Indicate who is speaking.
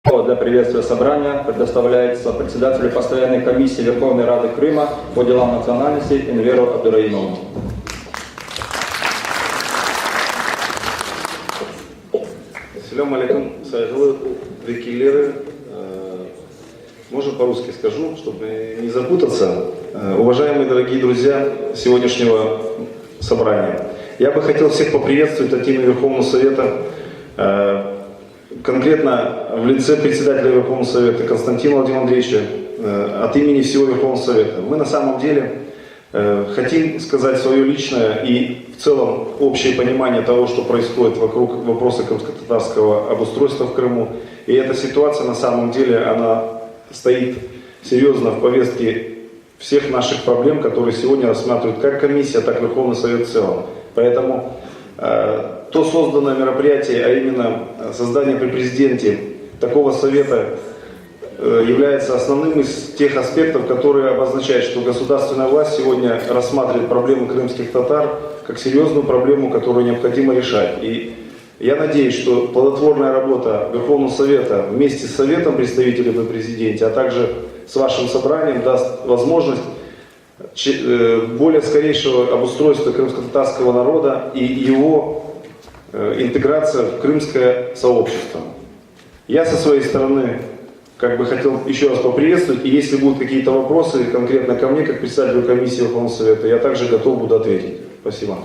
Speaker 1: Для приветствия собрания предоставляется председателю постоянной комиссии Верховной Рады Крыма по делам национальности Энверу Абдураимову.
Speaker 2: Ассаляму алейкум, сайгылы векилеры. Можно по-русски скажу, чтобы не запутаться. Уважаемые дорогие друзья сегодняшнего собрания, я бы хотел всех поприветствовать от имени Верховного Совета, конкретно в лице председателя Верховного Совета Константина Владимира Андреевича, от имени всего Верховного Совета. Мы на самом деле хотим сказать свое личное и в целом общее понимание того, что происходит вокруг вопроса крымско-татарского обустройства в Крыму. И эта ситуация на самом деле, она стоит серьезно в повестке всех наших проблем, которые сегодня рассматривает как комиссия, так и Верховный Совет в целом. Поэтому то созданное мероприятие, а именно создание при президенте такого совета, является основным из тех аспектов, которые обозначают, что государственная власть сегодня рассматривает проблемы крымских татар как серьезную проблему, которую необходимо решать. И я надеюсь, что плодотворная работа Верховного Совета вместе с Советом представителей при президенте, а также с вашим собранием даст возможность более скорейшего обустройства крымско-татарского народа и его интеграция в крымское сообщество. Я со своей стороны хотел еще раз поприветствовать, и если будут какие-то вопросы конкретно ко мне, как председателю комиссии Верховного Совета, я также готов буду ответить. Спасибо.